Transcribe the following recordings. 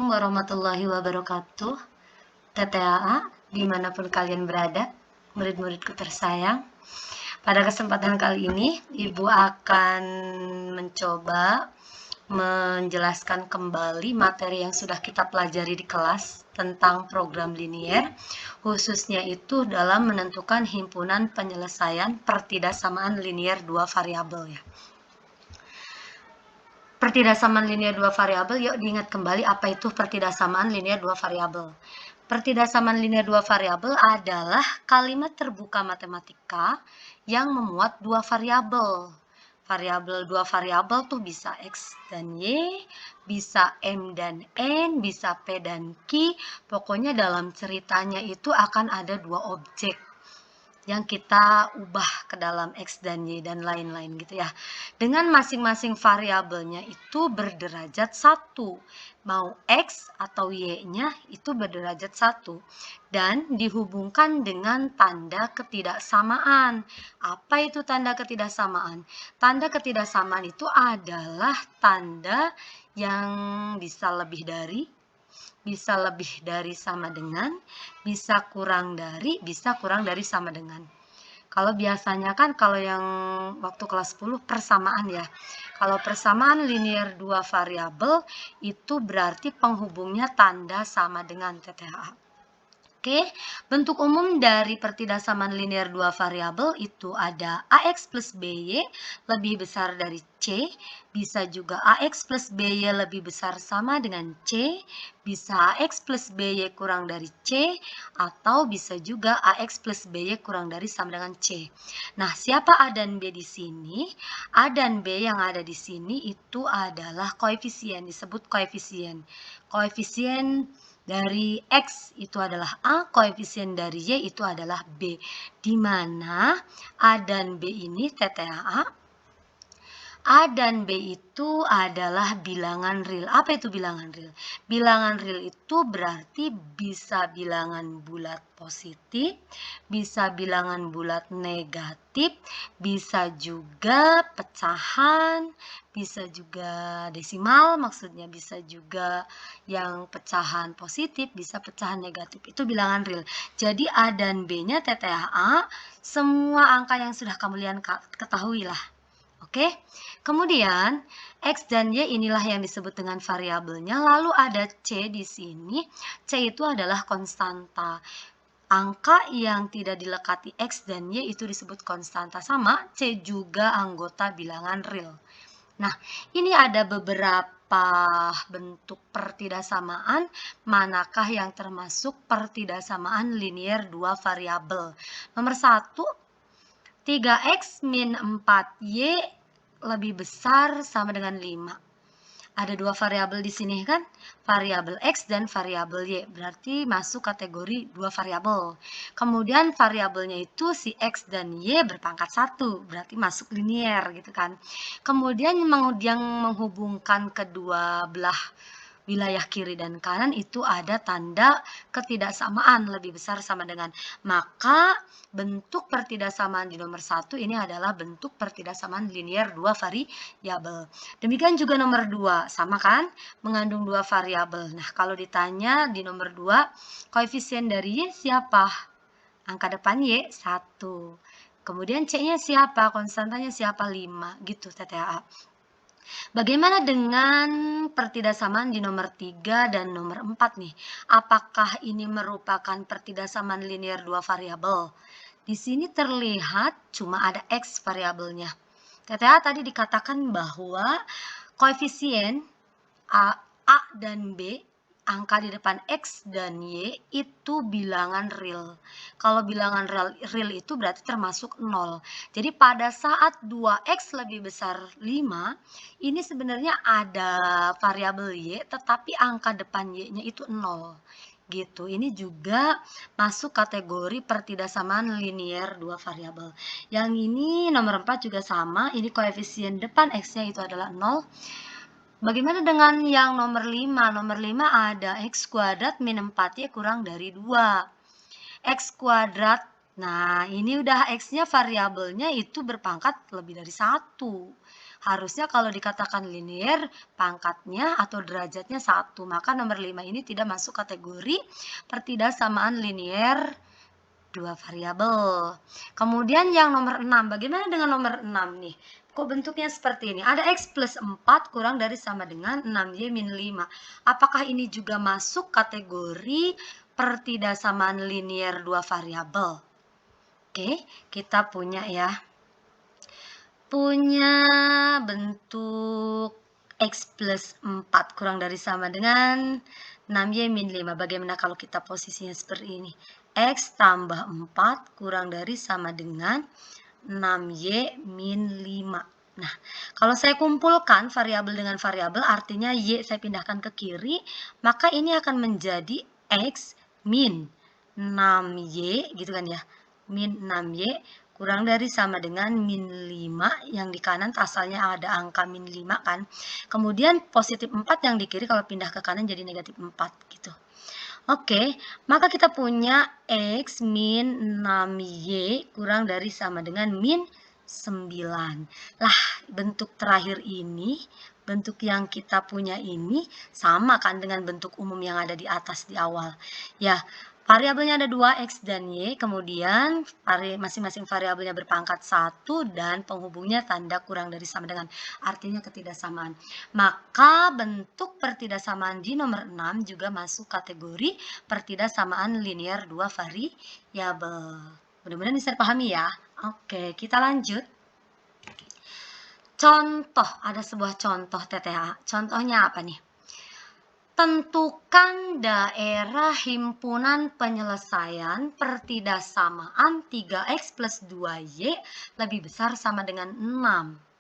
Assalamualaikum warahmatullahi wabarakatuh. TTAA, dimanapun kalian berada, murid-muridku tersayang. Pada kesempatan kali ini, Ibu akan mencoba menjelaskan kembali materi yang sudah kita pelajari di kelas tentang program linier, khususnya itu dalam menentukan himpunan penyelesaian pertidaksamaan linier dua variabel ya. Pertidaksamaan linier dua variabel, yuk diingat kembali apa itu pertidaksamaan linier dua variabel. Pertidaksamaan linier dua variabel adalah kalimat terbuka matematika yang memuat dua variabel. Dua variabel tuh bisa X dan Y, bisa M dan N, bisa P dan Q. Pokoknya dalam ceritanya itu akan ada dua objek yang kita ubah ke dalam X dan Y dan lain-lain gitu ya. Dengan masing-masing variabelnya itu berderajat 1. Mau X atau Y-nya itu berderajat 1. Dan dihubungkan dengan tanda ketidaksamaan. Apa itu tanda ketidaksamaan? Tanda ketidaksamaan itu adalah tanda yang bisa lebih dari sama dengan, bisa kurang dari sama dengan. Kalau biasanya kan kalau yang waktu kelas 10 persamaan ya. Kalau persamaan linier dua variabel itu berarti penghubungnya tanda sama dengan TTHA. Oke, bentuk umum dari pertidaksamaan linier dua variabel itu ada AX plus BY lebih besar dari C, bisa juga AX plus BY lebih besar sama dengan C, bisa AX plus BY kurang dari C, atau bisa juga AX plus BY kurang dari sama dengan C. Nah, siapa A dan B di sini? A dan B yang ada di sini itu adalah koefisien, disebut koefisien. Koefisien dari X itu adalah A, koefisien dari Y itu adalah B. Di mana A dan B ini TTAA. A dan B itu adalah bilangan real. Apa itu bilangan real? Bilangan real itu berarti bisa bilangan bulat positif, bisa bilangan bulat negatif, bisa juga pecahan, bisa juga desimal, maksudnya bisa juga yang pecahan positif, bisa pecahan negatif. Itu bilangan real. Jadi A dan B-nya TTAA, semua angka yang sudah kamu lihat ketahui lah. Oke, kemudian X dan Y inilah yang disebut dengan variabelnya. Lalu ada C di sini. C itu adalah konstanta. Angka yang tidak dilekati X dan Y itu disebut konstanta. Sama, C juga anggota bilangan real. Nah, ini ada beberapa bentuk pertidaksamaan. Manakah yang termasuk pertidaksamaan linier dua variabel? Nomor 1, 3X min 4Y lebih besar sama dengan 5. Ada dua variabel di sini kan, variabel X dan variabel Y, berarti masuk kategori dua variabel. Kemudian variabelnya itu si X dan Y berpangkat 1, berarti masuk linier gitu kan. Kemudian yang menghubungkan kedua belah wilayah kiri dan kanan itu ada tanda ketidaksamaan lebih besar sama dengan. Maka bentuk pertidaksamaan di nomor 1 ini adalah bentuk pertidaksamaan linier dua variabel. Demikian juga nomor 2, sama kan? Mengandung dua variabel. Nah, kalau ditanya di nomor 2, koefisien dari Y siapa? Angka depan Y 1. Kemudian C-nya siapa? Konstantanya siapa? 5. Gitu TTAA. Bagaimana dengan pertidaksamaan di nomor 3 dan nomor 4 nih? Apakah ini merupakan pertidaksamaan linier dua variabel? Di sini terlihat cuma ada X variabelnya. TTA tadi dikatakan bahwa koefisien A dan B, angka di depan X dan Y itu bilangan real. Kalau bilangan real itu berarti termasuk 0. Jadi pada saat 2X lebih besar 5, ini sebenarnya ada variabel Y, tetapi angka depan Y-nya itu 0. Gitu. Ini juga masuk kategori pertidaksamaan linier dua variabel. Yang ini nomor 4 juga sama, ini koefisien depan X-nya itu adalah 0. Bagaimana dengan yang nomor 5? Nomor 5 ada X kuadrat min 4Y kurang dari 2. X kuadrat Nah, ini udah X-nya variabelnya itu berpangkat lebih dari 1. Harusnya kalau dikatakan linear, pangkatnya atau derajatnya 1. Maka nomor 5 ini tidak masuk kategori pertidaksamaan linear dua variabel. Kemudian yang nomor 6, bagaimana dengan nomor 6 nih? Kok bentuknya seperti ini? Ada X plus 4 kurang dari sama dengan 6Y min 5. Apakah ini juga masuk kategori pertidaksamaan linear dua variabel? Oke, kita punya ya. Punya bentuk X plus 4 kurang dari sama dengan 6Y min 5. Bagaimana kalau kita posisinya seperti ini? X tambah 4 kurang dari sama dengan 6Y min 5. Nah, kalau saya kumpulkan variabel dengan variabel, artinya Y saya pindahkan ke kiri, maka ini akan menjadi X min 6Y, gitu kan ya. Min 6Y kurang dari sama dengan min 5, yang di kanan asalnya ada angka min 5 kan. Kemudian positif 4 yang di kiri kalau pindah ke kanan jadi negatif 4 gitu. Oke, maka kita punya X min 6Y kurang dari sama dengan min 9. Lah, bentuk terakhir ini, bentuk yang kita punya ini sama kan dengan bentuk umum yang ada di atas di awal. Ya, variabelnya ada 2, X dan Y, kemudian masing-masing variabelnya berpangkat 1 dan penghubungnya tanda kurang dari sama dengan, artinya ketidaksamaan. Maka bentuk pertidaksamaan di nomor 6 juga masuk kategori pertidaksamaan linear dua variabel. Mudah-mudahan bisa dipahami ya. Oke, kita lanjut. Contoh, ada sebuah contoh TTH. Contohnya apa nih? Tentukan daerah himpunan penyelesaian pertidaksamaan 3X plus 2Y lebih besar sama dengan 6.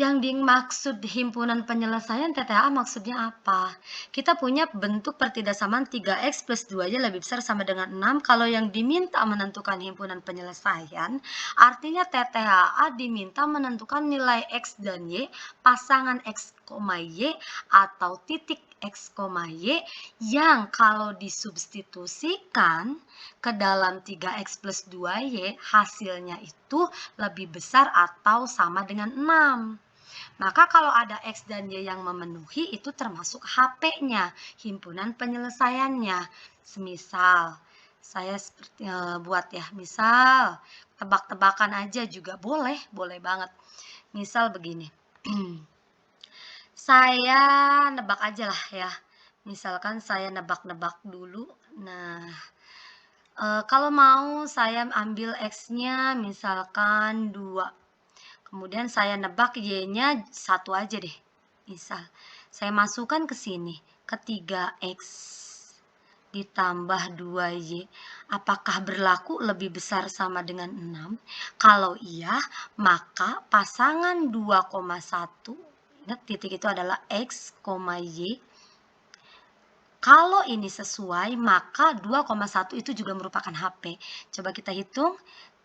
Yang dimaksud himpunan penyelesaian TTH maksudnya apa? Kita punya bentuk pertidaksamaan 3X plus 2Y lebih besar sama dengan 6. Kalau yang diminta menentukan himpunan penyelesaian, artinya TTHA diminta menentukan nilai X dan Y, pasangan X, Y, atau titik X, Y, yang kalau disubstitusikan ke dalam 3X plus 2Y, hasilnya itu lebih besar atau sama dengan 6. Maka kalau ada X dan Y yang memenuhi, itu termasuk HP-nya, himpunan penyelesaiannya. Semisal, saya seperti buat ya, misal tebak-tebakan aja juga boleh, boleh banget. Misal begini, saya nebak aja lah ya. Misalkan saya nebak-nebak dulu. Nah, kalau mau saya ambil X-nya misalkan 2. Kemudian saya nebak Y-nya 1 aja deh. Misal, saya masukkan ke sini, ke 3X ditambah 2Y. Apakah berlaku lebih besar sama dengan 6? Kalau iya, maka pasangan 2,1, ingat titik itu adalah X, Y. Kalau ini sesuai, maka 2,1 itu juga merupakan HP. Coba kita hitung.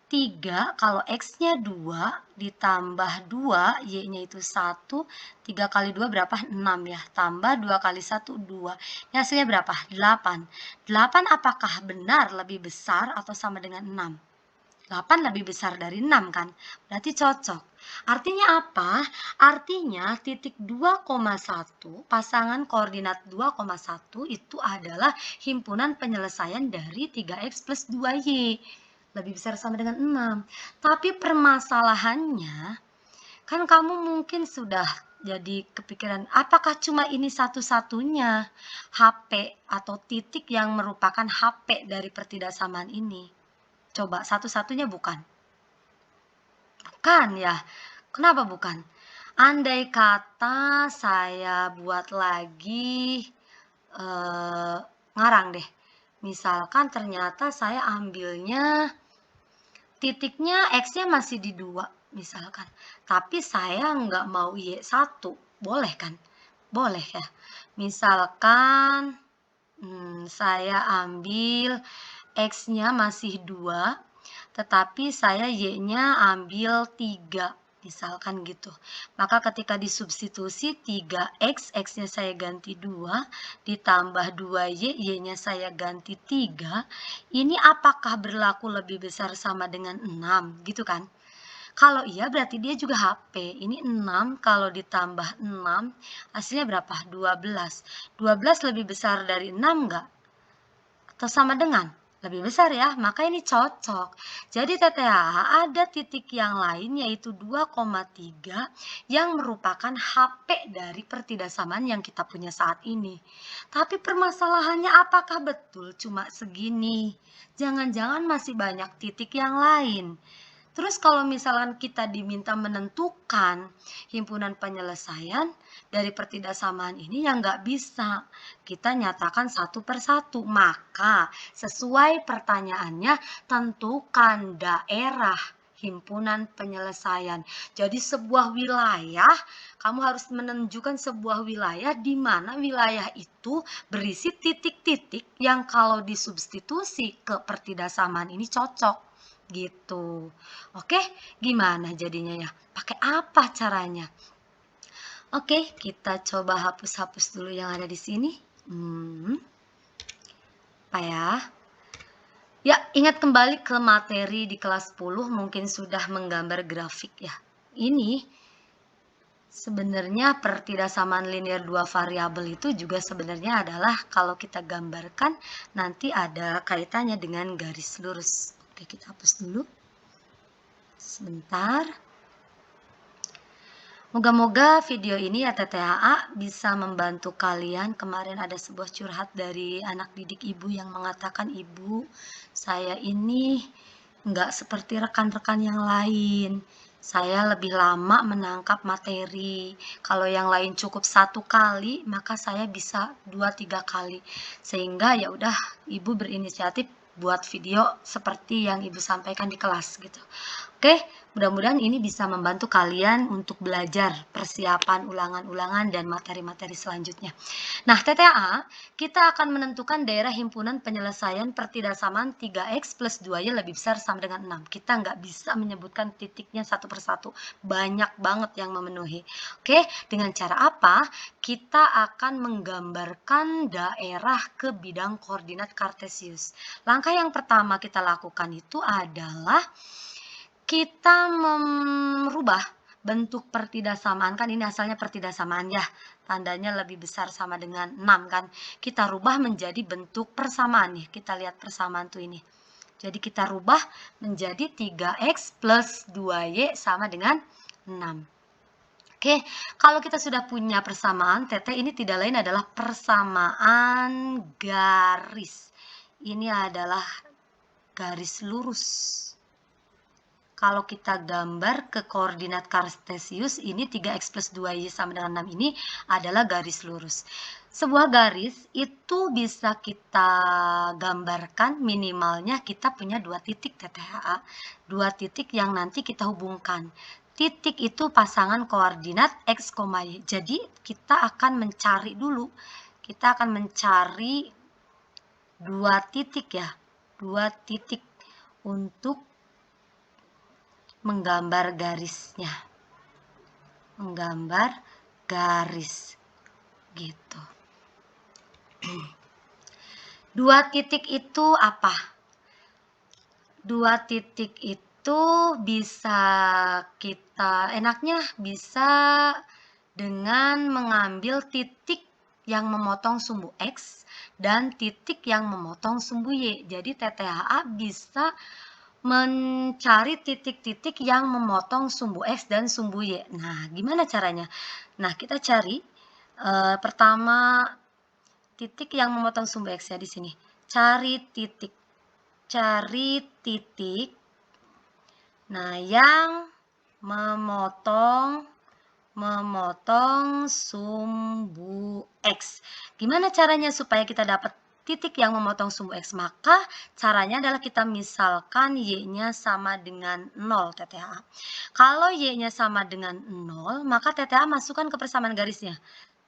3, kalau X-nya 2, ditambah 2, Y-nya itu 1, 3 kali 2 berapa? 6 ya, tambah 2 kali 1, 2. Ini hasilnya berapa? 8. 8 apakah benar lebih besar atau sama dengan 6? 8 lebih besar dari 6 kan? Berarti cocok. Artinya apa? Artinya titik 2,1, pasangan koordinat 2,1 itu adalah himpunan penyelesaian dari 3X plus 2Y. Lebih besar sama dengan 6. Tapi permasalahannya, kan kamu mungkin sudah jadi kepikiran, apakah cuma ini satu-satunya HP atau titik yang merupakan HP dari pertidaksamaan ini? Coba, satu-satunya bukan. Bukan ya. Kenapa bukan? Andai kata saya buat lagi ngarang deh. Misalkan ternyata saya ambilnya titiknya X-nya masih di 2 misalkan. Tapi saya nggak mau Y1. Boleh kan? Boleh ya. Misalkan saya ambil X-nya masih 2, tetapi saya Y-nya ambil 3 Misalkan gitu. Maka ketika disubstitusi 3x, x-nya saya ganti 2, ditambah 2y, y-nya saya ganti 3. Ini apakah berlaku lebih besar sama dengan 6? Gitu kan? Kalau iya berarti dia juga HP. Ini 6 kalau ditambah 6, hasilnya berapa? 12. 12 lebih besar dari 6 enggak? Atau sama dengan? Lebih besar ya, maka ini cocok. Jadi TTH ada titik yang lain yaitu 2,3 yang merupakan HP dari pertidaksamaan yang kita punya saat ini. Tapi permasalahannya apakah betul cuma segini? Jangan-jangan masih banyak titik yang lain. Terus kalau misalkan kita diminta menentukan himpunan penyelesaian dari pertidaksamaan ini yang nggak bisa. Kita nyatakan satu persatu. Maka sesuai pertanyaannya tentukan daerah himpunan penyelesaian. Jadi sebuah wilayah, kamu harus menunjukkan sebuah wilayah di mana wilayah itu berisi titik-titik yang kalau disubstitusi ke pertidaksamaan ini cocok. Gitu. Oke, gimana jadinya ya? Pakai apa caranya? Oke, kita coba hapus-hapus dulu yang ada di sini. Apa ya? Ya, ingat kembali ke materi di kelas 10, mungkin sudah menggambar grafik ya. Ini sebenarnya pertidaksamaan linear dua variabel itu juga sebenarnya adalah kalau kita gambarkan nanti ada kaitannya dengan garis lurus. Oke, kita hapus dulu. Sebentar. Moga-moga video ini ya TTHA bisa membantu kalian. Kemarin ada sebuah curhat dari anak didik ibu yang mengatakan, "Ibu, saya ini nggak seperti rekan-rekan yang lain. Saya lebih lama menangkap materi. Kalau yang lain cukup 1 kali, maka saya bisa 2-3 kali." Sehingga ya udah ibu berinisiatif buat video seperti yang ibu sampaikan di kelas gitu. Oke, mudah-mudahan ini bisa membantu kalian untuk belajar persiapan ulangan-ulangan dan materi-materi selanjutnya. Nah, TTA, kita akan menentukan daerah himpunan penyelesaian pertidaksamaan 3x plus 2y lebih besar sama dengan 6. Kita nggak bisa menyebutkan titiknya satu persatu. Banyak banget yang memenuhi. Oke, dengan cara apa? Kita akan menggambarkan daerah ke bidang koordinat kartesius. Langkah yang pertama kita lakukan itu adalah kita merubah bentuk pertidaksamaan, kan ini asalnya pertidaksamaan ya, tandanya lebih besar sama dengan 6 kan. Kita rubah menjadi bentuk persamaan nih, kita lihat persamaan tuh ini. Jadi kita rubah menjadi 3x plus 2y sama dengan 6. Oke, kalau kita sudah punya persamaan, TT ini tidak lain adalah persamaan garis. Ini adalah garis lurus. Kalau kita gambar ke koordinat kartesius, ini 3x plus 2y sama dengan 6 ini adalah garis lurus. Sebuah garis itu bisa kita gambarkan minimalnya kita punya 2 titik TTHA. 2 titik yang nanti kita hubungkan. Titik itu pasangan koordinat x, y. Jadi kita akan mencari dulu. Kita akan mencari 2 titik ya. 2 titik untuk menggambar garisnya, menggambar garis gitu. 2 titik itu apa? 2 titik itu bisa kita enaknya bisa dengan mengambil titik yang memotong sumbu X dan titik yang memotong sumbu Y. Jadi TTHA bisa mencari titik-titik yang memotong sumbu X dan sumbu Y. Nah, gimana caranya? Nah, kita cari pertama titik yang memotong sumbu X ya di sini. Cari titik. Nah, yang memotong sumbu X. Gimana caranya supaya kita dapat titik yang memotong sumbu X? Maka caranya adalah kita misalkan Y-nya sama dengan 0 TTH. Kalau Y-nya sama dengan 0, maka TTH masukkan ke persamaan garisnya.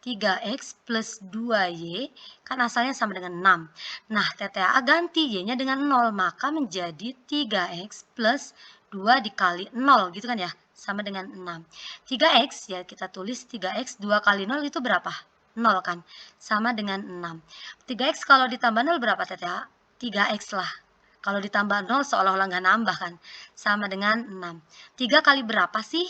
3x plus 2y kan asalnya sama dengan 6. Nah, TTH ganti Y-nya dengan 0, maka menjadi 3x plus 2 dikali 0 gitu kan ya, sama dengan 6. 3x, ya kita tulis 3x, 2 kali 0 itu berapa? 0 kan? Sama dengan 6. 3x kalau ditambah 0 berapa Teteh? 3x lah. Kalau ditambah 0 seolah-olah nggak nambah kan? Sama dengan 6. 3 kali berapa sih?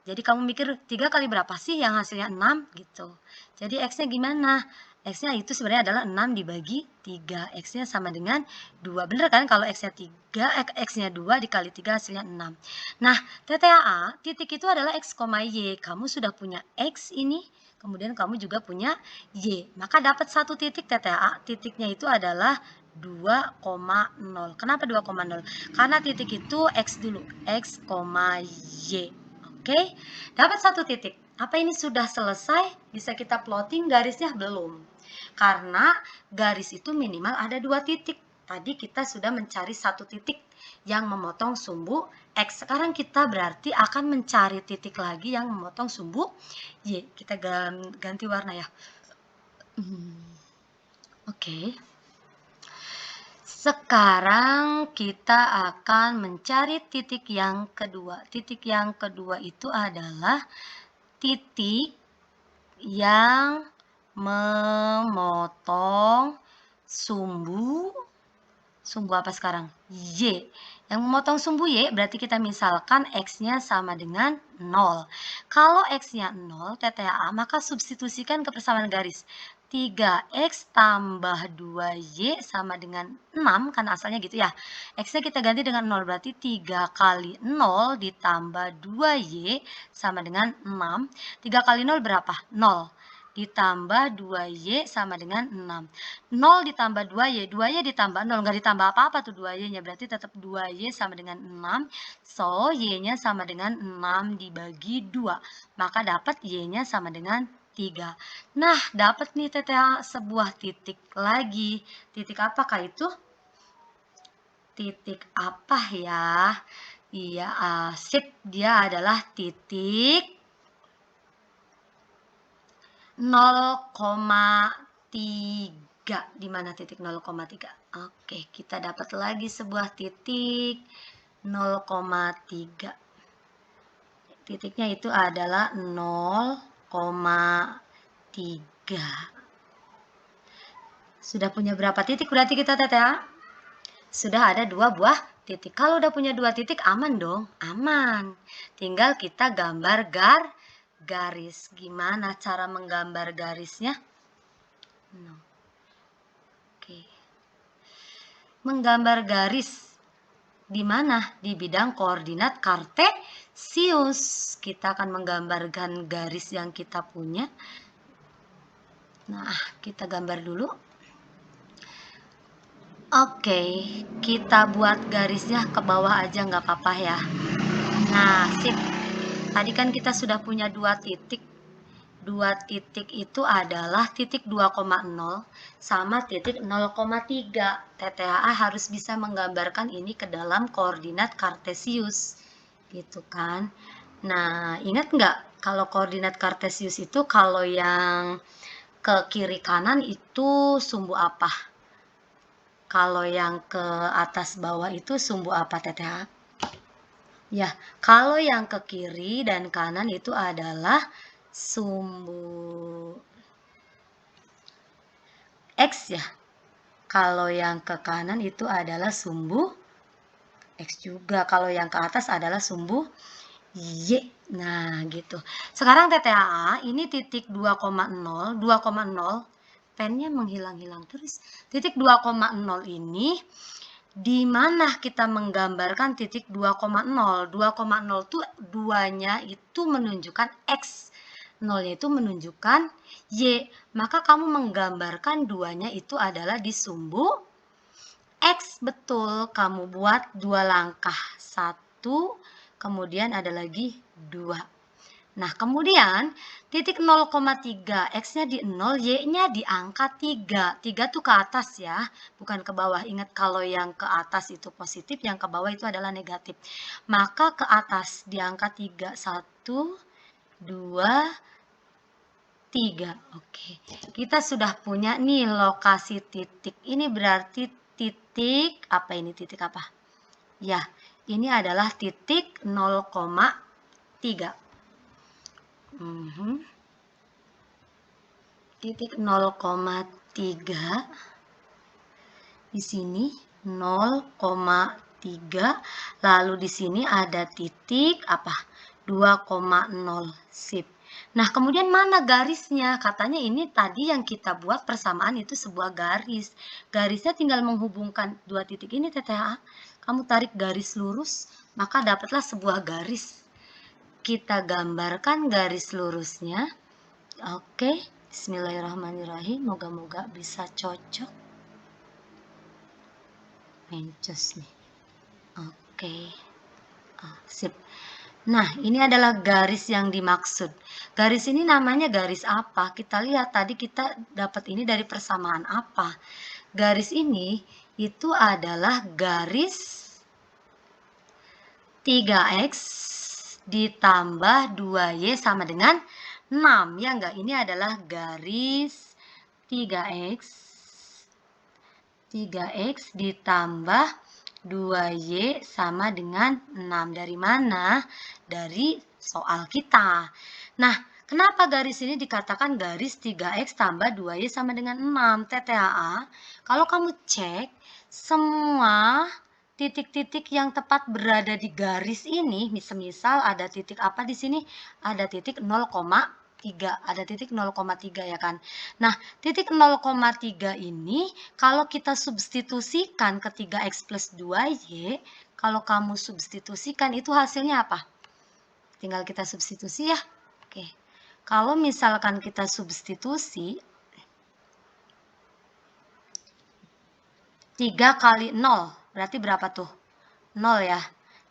Jadi kamu mikir 3 kali berapa sih yang hasilnya 6 gitu. Jadi x-nya gimana? X-nya itu sebenarnya adalah 6 dibagi 3. X-nya sama dengan 2. Bener kan kalau X-nya 3, X-nya 2 dikali 3 hasilnya 6. Nah, TTAA, titik itu adalah X, Y. Kamu sudah punya X ini, kemudian kamu juga punya Y. Maka dapat satu titik TTAA. Titiknya itu adalah 2,0. Kenapa 2,0? Karena titik itu X dulu. X, Y. Oke, dapat satu titik. Apa ini sudah selesai? Bisa kita plotting garisnya? Belum. Karena garis itu minimal ada 2 titik. Tadi kita sudah mencari satu titik yang memotong sumbu X. Sekarang kita berarti akan mencari titik lagi yang memotong sumbu Y. Kita ganti warna ya. Oke. Sekarang kita akan mencari titik yang kedua. Titik yang kedua itu adalah titik yang memotong sumbu apa sekarang? Y. Yang memotong sumbu Y berarti kita misalkan X-nya sama dengan 0. Kalau X-nya 0, TTAA, maka substitusikan ke persamaan garis. 3X tambah 2Y sama dengan 6, kan asalnya gitu ya. X-nya kita ganti dengan 0, berarti 3 kali 0 ditambah 2Y sama dengan 6. 3 kali 0 berapa? 0. Ditambah 2Y sama dengan 6. 0 ditambah 2Y, 2Y ditambah 0, nggak ditambah apa-apa tuh 2Y-nya, berarti tetap 2Y sama dengan 6. So, Y-nya sama dengan 6 dibagi 2. Maka dapat Y-nya sama dengan 3. Nah, dapat nih TTA sebuah titik lagi. Titik apakah itu? Titik apa ya? Iya, sip, dia adalah titik 0,3. Di mana titik 0,3? Oke, kita dapat lagi sebuah titik 0,3. Titiknya itu adalah 0,3. Sudah punya berapa titik berarti kita Teteh? Sudah ada 2 buah titik. Kalau udah punya 2 titik aman dong? Aman. Tinggal kita gambar garis. Gimana cara menggambar garisnya? Oke. Menggambar garis di mana? Di bidang koordinat kartesius. Kita akan menggambarkan garis yang kita punya. Nah, kita gambar dulu. Oke, kita buat garisnya ke bawah aja nggak apa-apa ya. Nah, sip. Tadi kan kita sudah punya 2 titik. 2 titik itu adalah titik 2,0 sama titik 0,3. TTAA harus bisa menggambarkan ini ke dalam koordinat kartesius. Gitu kan. Nah, ingat nggak kalau koordinat kartesius itu kalau yang ke kiri kanan itu sumbu apa? Kalau yang ke atas bawah itu sumbu apa TTH? Ya, kalau yang ke kiri dan kanan itu adalah sumbu X ya. Kalau yang ke kanan itu adalah sumbu X juga. Kalau yang ke atas adalah sumbu Y. Nah, gitu. Sekarang TTAA ini titik 2,0, 2,0. Pennya menghilang-hilang terus. Titik 2,0 ini di mana kita menggambarkan titik 2,0. 2,0 tuh 2-nya itu menunjukkan X. 0-nya itu menunjukkan Y. Maka kamu menggambarkan 2-nya itu adalah di sumbu X. Betul, kamu buat 2 langkah. 1, kemudian ada lagi 2. Nah, kemudian titik 0,3, X-nya di 0, Y-nya di angka 3. 3 tuh ke atas ya, bukan ke bawah. Ingat kalau yang ke atas itu positif, yang ke bawah itu adalah negatif. Maka ke atas di angka 3. 1, 2, 3. Oke, kita sudah punya nih lokasi titik. Ini berarti titik, apa ini titik apa? Ya, ini adalah titik 0,3. Titik 0,3 di sini 0,3, lalu di sini ada titik apa? 2,0. Sip. Nah, kemudian mana garisnya? Katanya ini tadi yang kita buat persamaan itu sebuah garis. Garisnya tinggal menghubungkan dua titik ini, TTH. Kamu tarik garis lurus, maka dapatlah sebuah garis. Kita gambarkan garis lurusnya. Oke, bismillahirrahmanirrahim. Moga-moga bisa cocok. Mencos nih. Oke. Sip. Nah, ini adalah garis yang dimaksud. Garis ini namanya garis apa? Kita lihat tadi kita dapat ini dari persamaan apa. Garis ini itu adalah garis 3x ditambah 2y sama dengan 6. Ya enggak? Ini adalah garis 3x ditambah 2y sama dengan 6. Dari mana? Dari soal kita. Nah, kenapa garis ini dikatakan garis 3x tambah 2y sama dengan 6? TTAA, kalau kamu cek, semua titik-titik yang tepat berada di garis ini, misal ada titik apa di sini? Ada titik 0,3, ada titik 0,3 ya kan. Nah, titik 0,3 ini kalau kita substitusikan ke 3x plus 2y, kalau kamu substitusikan itu hasilnya apa? Tinggal kita substitusi ya. Oke. Kalau misalkan kita substitusi 3 kali 0, berarti berapa tuh? 0 ya.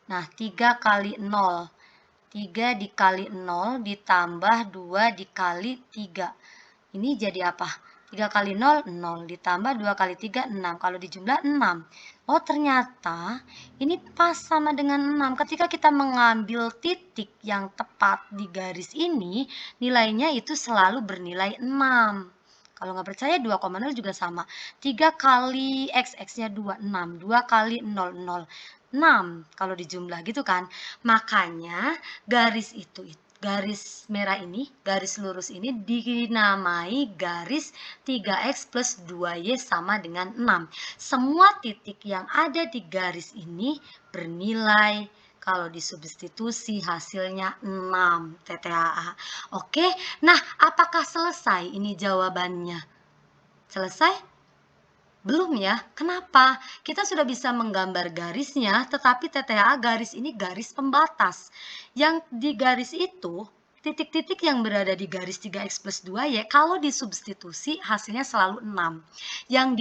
Nah, 3 kali 0. 3 dikali 0 ditambah 2 dikali 3. Ini jadi apa? 3 kali 0, 0. Ditambah 2 kali 3, 6. Kalau dijumlah 6. Oh, ternyata ini pas sama dengan 6. Ketika kita mengambil titik yang tepat di garis ini, nilainya itu selalu bernilai 6. Kalau nggak percaya 2,0 juga sama. 3 kali x, x-nya 2, 6. 2 kali 0, 0. 6 kalau dijumlah gitu kan. Makanya garis merah ini, garis lurus ini dinamai garis 3x plus 2y sama dengan 6. Semua titik yang ada di garis ini bernilai, kalau disubstitusi hasilnya 6 TTAA. Oke, nah apakah selesai ini jawabannya? Selesai? Belum ya, kenapa? Kita sudah bisa menggambar garisnya, tetapi TTAA garis ini garis pembatas. Yang di garis itu, titik-titik yang berada di garis 3x plus 2y, kalau disubstitusi hasilnya selalu 6. Yang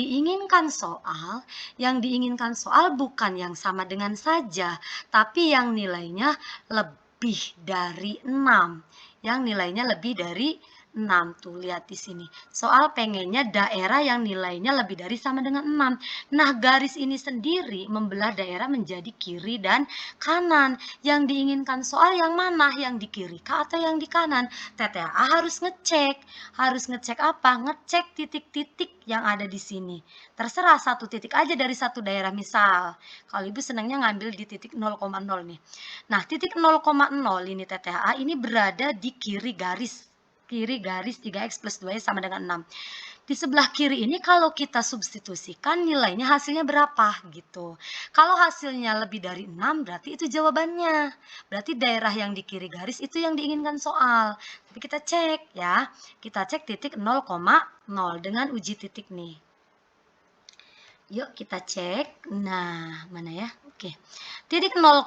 diinginkan soal bukan yang sama dengan saja, tapi yang nilainya lebih dari 6. Yang nilainya lebih dari 6. Tuh, lihat di sini. Soal pengennya daerah yang nilainya lebih dari sama dengan 6. Nah, garis ini sendiri membelah daerah menjadi kiri dan kanan. Yang diinginkan soal yang mana? Yang di kiri kah atau yang di kanan? TTAA harus ngecek. Harus ngecek apa? Ngecek titik-titik yang ada di sini. Terserah satu titik aja dari satu daerah. Misal, kalau Ibu senangnya ngambil di titik 0,0 nih. Nah, titik 0,0 ini TTAA ini berada di kiri garis 3x plus 2y sama dengan 6. Di sebelah kiri ini kalau kita substitusikan nilainya hasilnya berapa gitu. Kalau hasilnya lebih dari 6 berarti itu jawabannya. Berarti daerah yang di kiri garis itu yang diinginkan soal. Tapi kita cek ya. Kita cek titik 0,0 dengan uji titik nih. Yuk kita cek. Nah, mana ya? Oke. Titik 0,0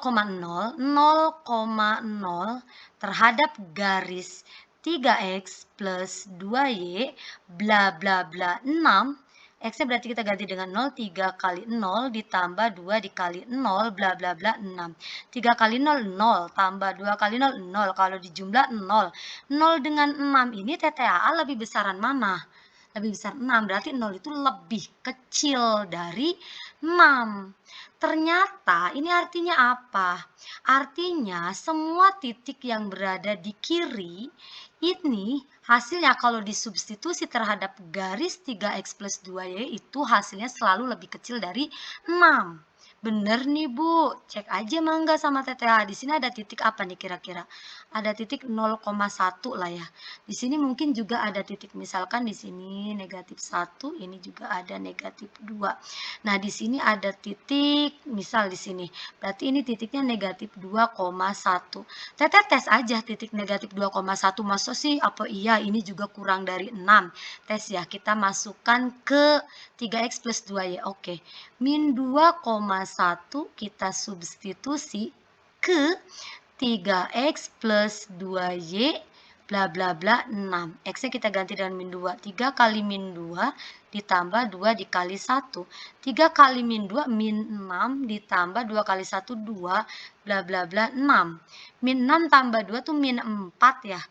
terhadap garis 3x plus 2y bla bla bla 6. X-nya berarti kita ganti dengan 0, 3 kali 0 ditambah 2 dikali 0 bla bla bla 6. 3 kali 0, 0 tambah 2 kali 0, 0. Kalau dijumlah 0. 0 dengan 6 ini TTAA lebih besaran mana? Lebih besar 6, berarti 0 itu lebih kecil dari 6. Ternyata ini artinya apa? Artinya semua titik yang berada di kiri ini hasilnya kalau disubstitusi terhadap garis 3x plus 2y itu hasilnya selalu lebih kecil dari 6. Bener nih Bu, cek aja mangga sama TTH. Di sini ada titik apa nih kira-kira? Ada titik 0,1 lah ya. Di sini mungkin juga ada titik, misalkan di sini -1, ini juga ada -2. Nah, di sini ada titik, misal di sini. Berarti ini titiknya -2,1. Teteh tes aja titik -2,1. Maksud sih apa iya ini juga kurang dari 6. Tes ya, kita masukkan ke 3x plus 2y. Oke. Min 2,1 kita substitusi ke 3x plus 2y bla bla bla 6. X-nya kita ganti dengan min 2. 3 kali min 2 ditambah 2 dikali 1. 3 kali min 2 min 6 ditambah 2 kali 1 2 bla bla bla 6. Min 6 tambah 2 tuh min 4 ya.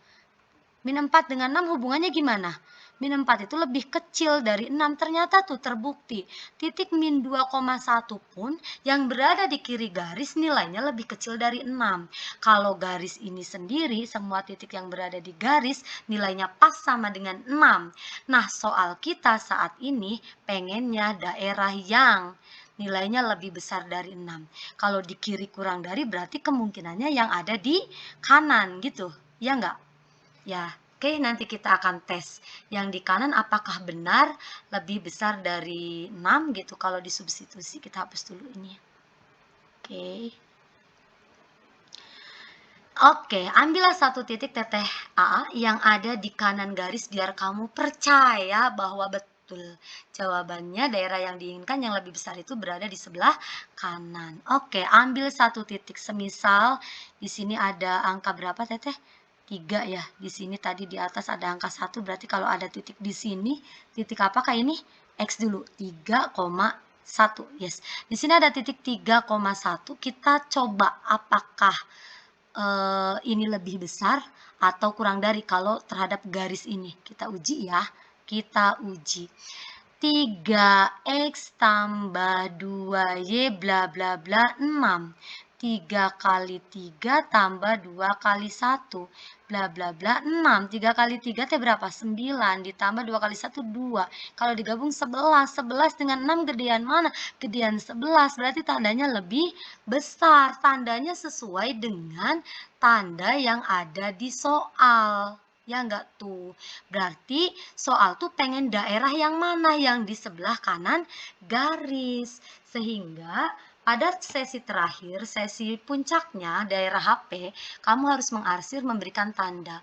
Min 4 dengan 6 hubungannya gimana? Min 4 itu lebih kecil dari 6. Ternyata tuh terbukti. Titik min 2,1 pun yang berada di kiri garis nilainya lebih kecil dari 6. Kalau garis ini sendiri, semua titik yang berada di garis nilainya pas sama dengan 6. Nah, soal kita saat ini pengennya daerah yang nilainya lebih besar dari 6. Kalau di kiri kurang dari berarti kemungkinannya yang ada di kanan gitu. Ya enggak? Ya, oke, nanti kita akan tes. Yang di kanan apakah benar lebih besar dari 6 gitu. Kalau disubstitusi, kita hapus dulu ini. Oke. Oke, ambillah satu titik teteh A yang ada di kanan garis biar kamu percaya bahwa betul. Jawabannya daerah yang diinginkan yang lebih besar itu berada di sebelah kanan. Oke, ambil satu titik. Semisal di sini ada angka berapa teteh? 3 ya. Di sini tadi di atas ada angka 1, berarti kalau ada titik di sini, titik apakah ini? X dulu, 3,1. Yes. Di sini ada titik 3,1. Kita coba apakah ini lebih besar atau kurang dari kalau terhadap garis ini. Kita uji ya. Kita uji. 3x tambah 2y bla bla bla 6. 3 kali 3 tambah 2 kali 1 bla bla bla 6. 3 kali 3 teh berapa? 9 ditambah 2 kali 1 2. Kalau digabung 11. 11 dengan 6 gedean mana? Gedean 11. Berarti tandanya lebih besar. Tandanya sesuai dengan tanda yang ada di soal. Ya enggak tuh. Berarti soal tuh pengen daerah yang mana yang di sebelah kanan garis. Sehingga pada sesi terakhir, sesi puncaknya daerah HP, kamu harus mengarsir memberikan tanda.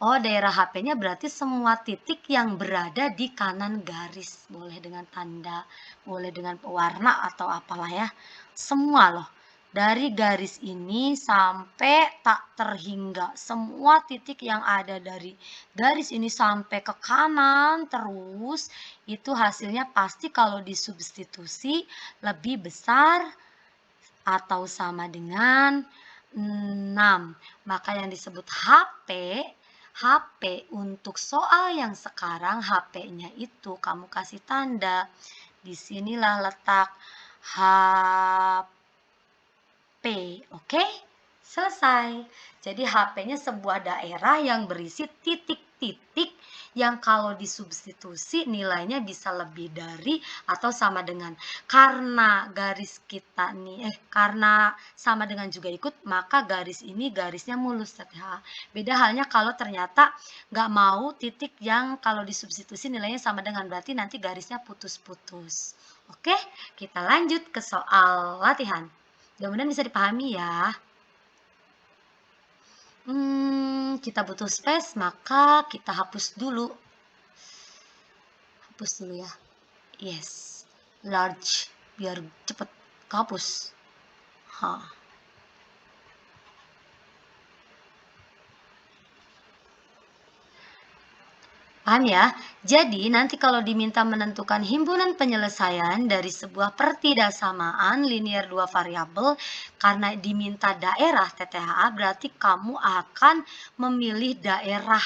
Oh, daerah HP-nya berarti semua titik yang berada di kanan garis. Boleh dengan tanda, boleh dengan pewarna atau apalah ya. Semua loh. Dari garis ini sampai tak terhingga. Semua titik yang ada dari garis ini sampai ke kanan terus, itu hasilnya pasti kalau disubstitusi lebih besar atau sama dengan 6. Maka yang disebut HP untuk soal yang sekarang HP-nya itu kamu kasih tanda. Disinilah letak HP. Oke? Selesai. Jadi HP-nya sebuah daerah yang berisi titik-titik yang kalau disubstitusi nilainya bisa lebih dari atau sama dengan. Karena garis kita nih, karena sama dengan juga ikut, maka garis ini garisnya mulus. Beda halnya kalau ternyata nggak mau titik yang kalau disubstitusi nilainya sama dengan, berarti nanti garisnya putus-putus. Oke, kita lanjut ke soal latihan. Mudah-mudahan bisa dipahami ya. Kita butuh space, maka kita hapus dulu. Hapus dulu ya. Yes. Large. Biar cepet kehapus. Paham ya? Jadi nanti kalau diminta menentukan himpunan penyelesaian dari sebuah pertidaksamaan linear dua variabel, karena diminta daerah TTHA, berarti kamu akan memilih daerah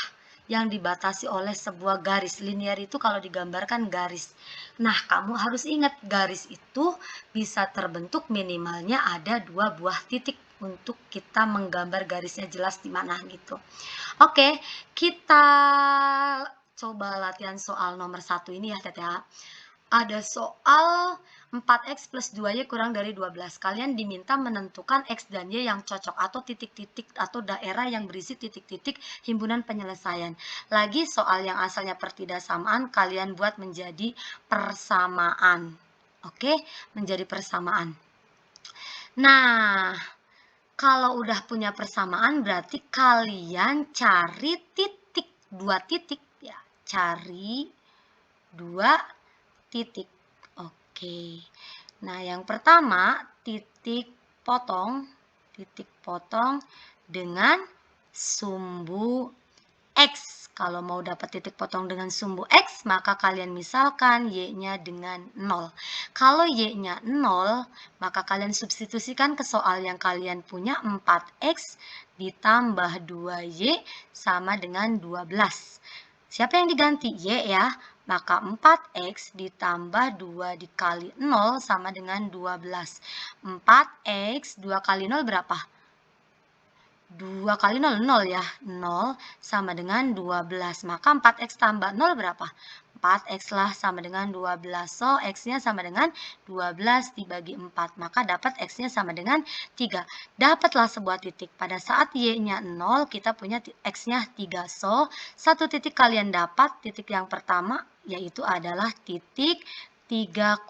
yang dibatasi oleh sebuah garis. Linear itu kalau digambarkan garis. Nah, kamu harus ingat garis itu bisa terbentuk minimalnya ada 2 buah titik untuk kita menggambar garisnya jelas di mana gitu. Oke, kita coba latihan soal nomor 1 ini ya, TTA. Ada soal 4x plus 2y kurang dari 12. Kalian diminta menentukan x dan y yang cocok atau titik-titik atau daerah yang berisi titik-titik himpunan penyelesaian. Lagi soal yang asalnya pertidaksamaan kalian buat menjadi persamaan. Oke, menjadi persamaan. Nah, kalau udah punya persamaan berarti kalian cari titik, 2 titik ya. Cari 2 titik. Oke. Nah, yang pertama titik potong dengan sumbu X. Kalau mau dapat titik potong dengan sumbu X, maka kalian misalkan Y-nya dengan 0. Kalau Y-nya 0, maka kalian substitusikan ke soal yang kalian punya 4X ditambah 2Y sama dengan 12. Siapa yang diganti? Y ya. Maka 4X ditambah 2 dikali 0 sama dengan 12. 4X 2 kali 0 berapa? 2 kali 0, 0 ya. 0 sama dengan 12. Maka 4X tambah 0 berapa? 4X lah sama dengan 12. So, X-nya sama dengan 12 dibagi 4. Maka dapat X-nya sama dengan 3. Dapatlah sebuah titik. Pada saat Y-nya 0, kita punya X-nya 3. So, satu titik kalian dapat. Titik yang pertama yaitu adalah titik 3,0.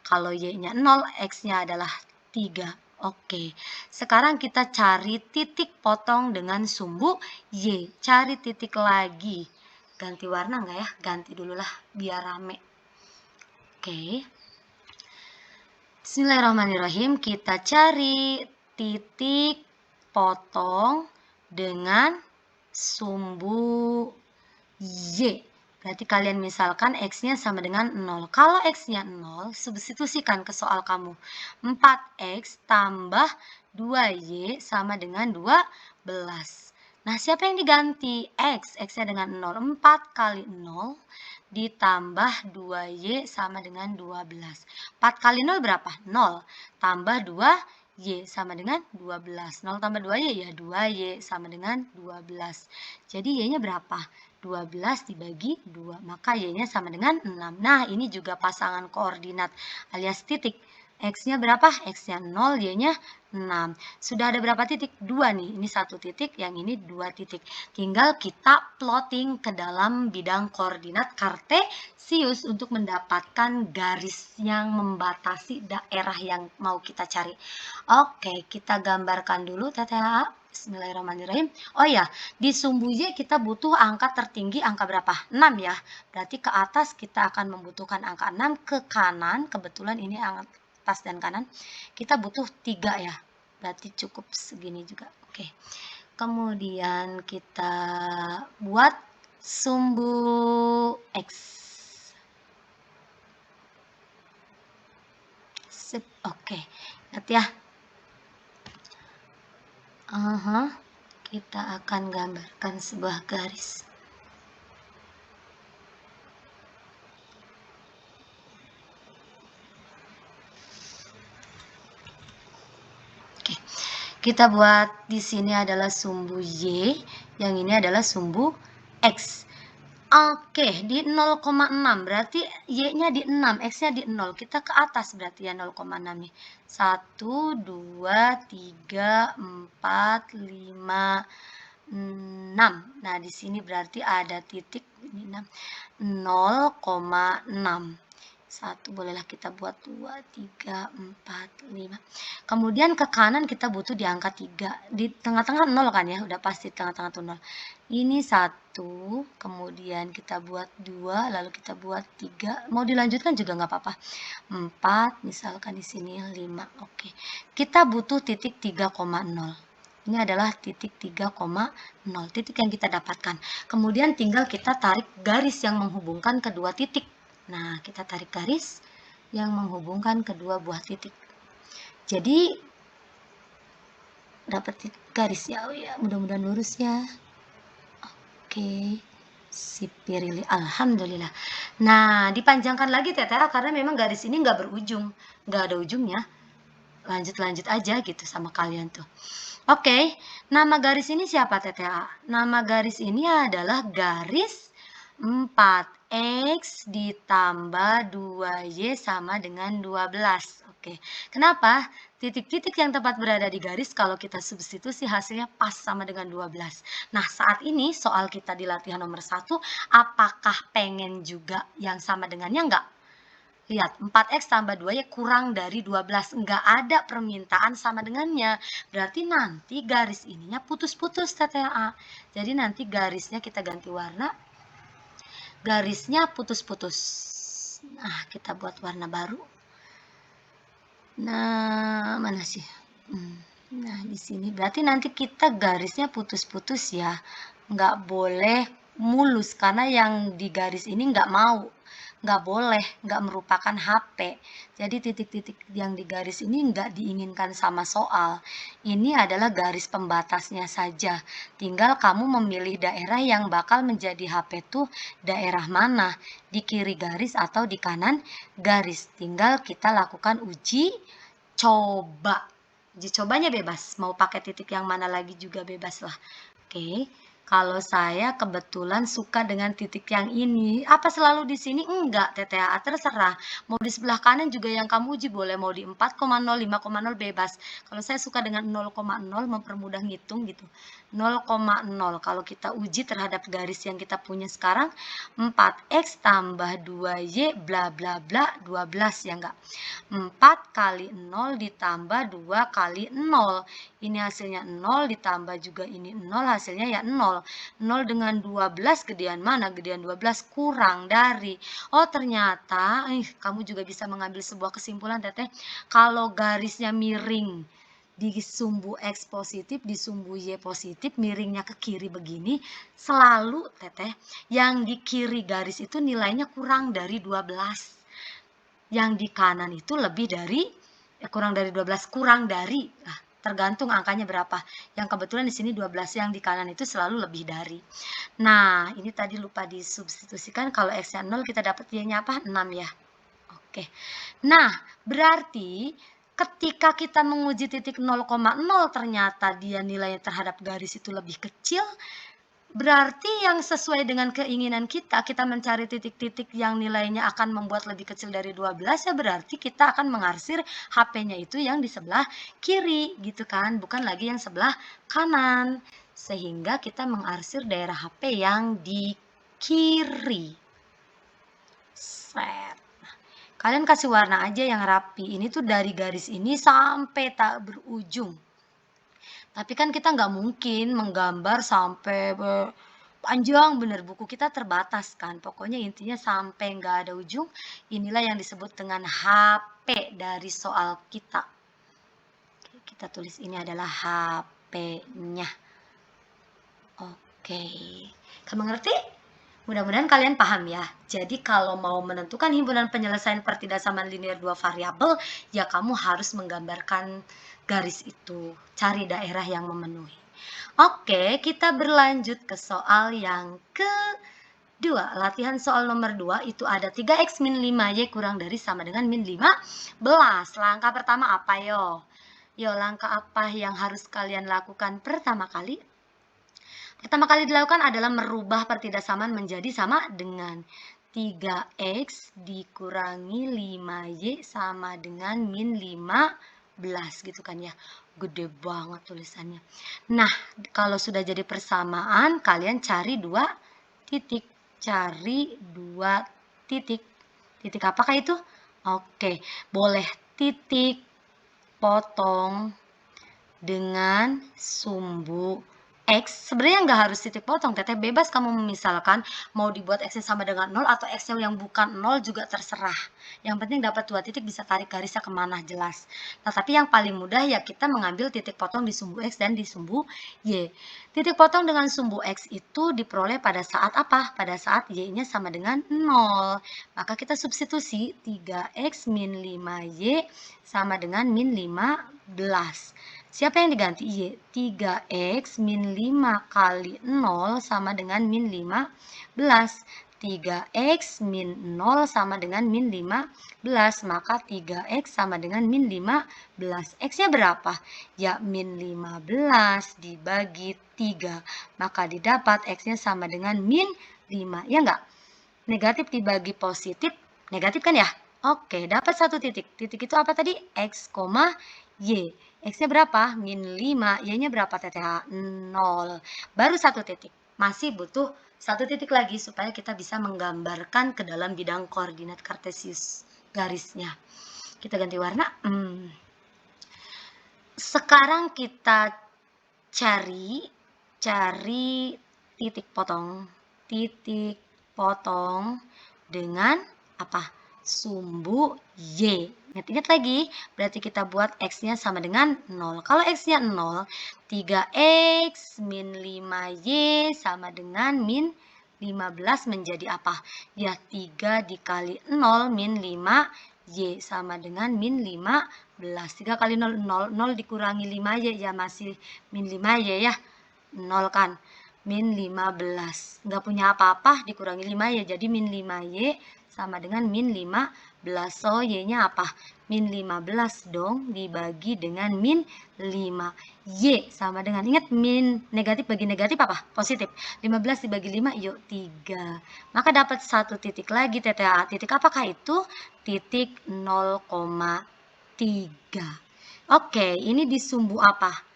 Kalau Y-nya 0, X-nya adalah 3. Oke, sekarang kita cari titik potong dengan sumbu Y. Cari titik lagi. Ganti warna nggak ya? Ganti dulu lah, biar rame. Oke. Bismillahirrahmanirrahim. Kita cari titik potong dengan sumbu Y. Berarti kalian misalkan X-nya sama dengan 0. Kalau X-nya 0, substitusikan ke soal kamu. 4X tambah 2Y sama dengan 12. Nah, siapa yang diganti? X. X-nya dengan 0. 4 kali 0 ditambah 2Y sama dengan 12. 4 kali 0 berapa? 0. Tambah 2Y sama dengan 12. 0 tambah 2Y ya 2Y sama dengan 12. Jadi Y-nya berapa? 12 dibagi 2, maka Y-nya sama dengan 6. Nah, ini juga pasangan koordinat alias titik. X-nya berapa? X-nya 0, Y-nya 6. Sudah ada berapa titik? 2 nih. Ini 1 titik, yang ini 2 titik. Tinggal kita plotting ke dalam bidang koordinat kartesius untuk mendapatkan garis yang membatasi daerah yang mau kita cari. Oke, kita gambarkan dulu TTH. Bismillahirrahmanirrahim. Oh ya, di sumbu Y kita butuh angka tertinggi angka berapa? 6 ya. Berarti ke atas kita akan membutuhkan angka 6, ke kanan kebetulan ini atas dan kanan kita butuh 3 ya. Berarti cukup segini juga. Oke. Kemudian kita buat sumbu X. Sip. Oke. Lihat ya. Kita akan gambarkan sebuah garis. Oke. Kita buat di sini adalah sumbu Y, yang ini adalah sumbu X. Oke, di 0,6 berarti Y-nya di 6, X-nya di 0. Kita ke atas berarti ya 0,6 nih. 1, 2, 3, 4, 5, 6. Nah, di sini berarti ada titik ini 0,6. 1 bolehlah kita buat 2, 3, 4, 5. Kemudian ke kanan kita butuh di angka 3. Di tengah-tengah 0 kan ya, udah pasti tengah-tengah tuh 0. Ini 1, kemudian kita buat 2, lalu kita buat 3. Mau dilanjutkan juga nggak apa-apa. 4, misalkan di sini 5. Oke. Kita butuh titik 3,0. Ini adalah titik 3,0, titik yang kita dapatkan. Kemudian tinggal kita tarik garis yang menghubungkan kedua titik. Nah, kita tarik garis yang menghubungkan kedua buah titik. Jadi, dapat garisnya. Oh ya, mudah-mudahan lurus ya. Oke, sipirili. Alhamdulillah. Nah, dipanjangkan lagi TTA karena memang garis ini nggak berujung. Nggak ada ujungnya. Lanjut-lanjut aja gitu sama kalian tuh. Oke, nama garis ini siapa TTA? Nama garis ini adalah garis 4 X ditambah 2Y sama dengan 12. Oke, kenapa? Titik-titik yang tepat berada di garis kalau kita substitusi hasilnya pas sama dengan 12. Nah, saat ini soal kita di latihan nomor 1, apakah pengen juga yang sama dengannya enggak? Lihat, 4X tambah 2Y kurang dari 12. Enggak ada permintaan sama dengannya. Berarti nanti garis ininya putus-putus TTA. Jadi nanti garisnya kita ganti warna. Garisnya putus-putus. Nah, kita buat warna baru. Nah, mana sih? Nah, di sini berarti nanti kita garisnya putus-putus ya. Nggak boleh mulus, karena yang di garis ini nggak mau. Nggak boleh, nggak merupakan HP. Jadi titik-titik yang di garis ini nggak diinginkan sama soal. Ini adalah garis pembatasnya saja. Tinggal kamu memilih daerah yang bakal menjadi HP tuh daerah mana. Di kiri garis atau di kanan garis. Tinggal kita lakukan uji coba. Uji cobanya bebas. Mau pakai titik yang mana lagi juga bebas lah. Oke. Kalau saya kebetulan suka dengan titik yang ini. Apa selalu di sini? Enggak, TTA terserah. Mau di sebelah kanan juga yang kamu uji boleh. Mau di 4,0, 5,0 bebas. Kalau saya suka dengan 0,0 mempermudah ngitung gitu. 0,0 kalau kita uji terhadap garis yang kita punya sekarang 4X tambah 2Y bla bla bla 12 ya enggak. 4 kali 0 ditambah 2 kali 0. Ini hasilnya 0 ditambah juga ini 0 hasilnya ya 0. 0 dengan 12 gedean mana? Gedean 12 kurang dari. Oh ternyata kamu juga bisa mengambil sebuah kesimpulan Teteh. Kalau garisnya miring di sumbu X positif, di sumbu Y positif, miringnya ke kiri begini, selalu Teteh yang di kiri garis itu nilainya kurang dari 12. Yang di kanan itu lebih dari, kurang dari 12, kurang dari. Nah, tergantung angkanya berapa. Yang kebetulan di sini 12, yang di kanan itu selalu lebih dari. Nah, ini tadi lupa disubstitusikan. Kalau X-nya 0, kita dapat Y-nya apa? 6 ya. Oke. Nah, berarti ketika kita menguji titik 0,0 ternyata dia nilainya terhadap garis itu lebih kecil, berarti yang sesuai dengan keinginan kita mencari titik-titik yang nilainya akan membuat lebih kecil dari 12, ya berarti kita akan mengarsir HP-nya itu yang di sebelah kiri gitu kan, bukan lagi yang sebelah kanan. Sehingga kita mengarsir daerah HP yang di kiri. Set. Kalian kasih warna aja yang rapi. Ini tuh dari garis ini sampai tak berujung. Tapi kan kita nggak mungkin menggambar sampai panjang bener. Buku kita terbatas kan. Pokoknya intinya sampai nggak ada ujung. Inilah yang disebut dengan HP dari soal kita. Oke, kita tulis ini adalah HP-nya. Oke. Kamu ngerti? Mudah-mudahan kalian paham ya. Jadi kalau mau menentukan himpunan penyelesaian pertidasaman linear dua variabel, ya kamu harus menggambarkan garis itu. Cari daerah yang memenuhi. Oke, kita berlanjut ke soal yang kedua. Latihan soal nomor 2 itu ada 3X min 5Y kurang dari sama dengan min 15. Langkah pertama apa yo? Yo, langkah apa yang harus kalian lakukan pertama kali? Pertama kali dilakukan adalah merubah pertidasaman menjadi sama dengan 3X dikurangi 5Y sama dengan min 15 gitu kan ya. Gede banget tulisannya. Nah, kalau sudah jadi persamaan, kalian cari 2 titik. Cari 2 titik. Titik apakah itu? Oke, boleh titik potong dengan sumbu X. Sebenarnya nggak harus titik potong, Teteh bebas kamu memisalkan mau dibuat X-nya sama dengan 0 atau X-nya yang bukan 0 juga terserah. Yang penting dapat 2 titik, bisa tarik garisnya kemana jelas. Nah, tapi yang paling mudah ya kita mengambil titik potong di sumbu X dan di sumbu Y. Titik potong dengan sumbu X itu diperoleh pada saat apa? Pada saat Y-nya sama dengan 0. Maka kita substitusi 3X min 5Y sama dengan min 15. Siapa yang diganti? Y. 3X min 5 kali 0 sama dengan min 15. 3X min 0 sama dengan min 15. Maka 3X sama dengan min 15. X-nya berapa? Ya, min 15 dibagi 3. Maka didapat X-nya sama dengan min 5. Ya enggak? Negatif dibagi positif, negatif kan ya? Oke, dapat satu titik. Titik itu apa tadi? X, Y. X-nya berapa? Min 5. Y-nya berapa, TTH? 0. Baru satu titik. Masih butuh satu titik lagi supaya kita bisa menggambarkan ke dalam bidang koordinat kartesius garisnya. Kita ganti warna. Sekarang kita cari titik potong dengan apa? Sumbu Y. Ingat-ingat lagi, berarti kita buat X-nya sama dengan 0. Kalau X-nya 0, 3X min 5Y sama dengan min 15 menjadi apa? Ya, 3 dikali 0 min 5Y sama dengan min 15. 3 kali 0, 0. 0 dikurangi 5Y, ya masih min 5Y ya. 0 kan? Min 15. Nggak punya apa-apa, dikurangi 5Y, jadi min 5Y sama dengan min 15. So, Y-nya apa? Min 15 dong, dibagi dengan min 5. Y sama dengan, ingat min negatif bagi negatif apa? Positif. 15 dibagi 5, yuk 3. Maka dapat satu titik lagi, TTA. Titik apakah itu? Titik 0,3. Oke, ini di sumbu apa?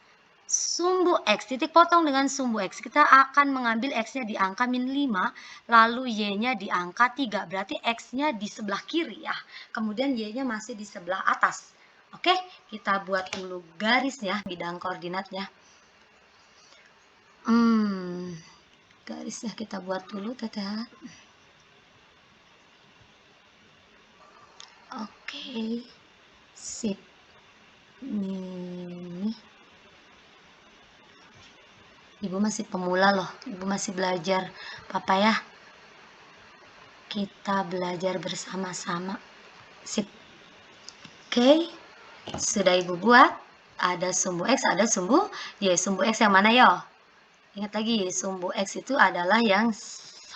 Sumbu X, titik potong dengan sumbu X, kita akan mengambil X-nya di angka min 5, lalu Y-nya di angka 3, berarti X-nya di sebelah kiri ya, kemudian Y-nya masih di sebelah atas. Oke, kita buat dulu garis ya, bidang koordinatnya. Garisnya kita buat dulu, Teteh. Oke, sip. Nih. Ibu masih pemula loh, Ibu masih belajar. Papa ya, kita belajar bersama-sama. Sip. Oke, sudah Ibu buat. Ada sumbu X, ada sumbu Y. Sumbu X yang mana ya? Ingat lagi, sumbu X itu adalah yang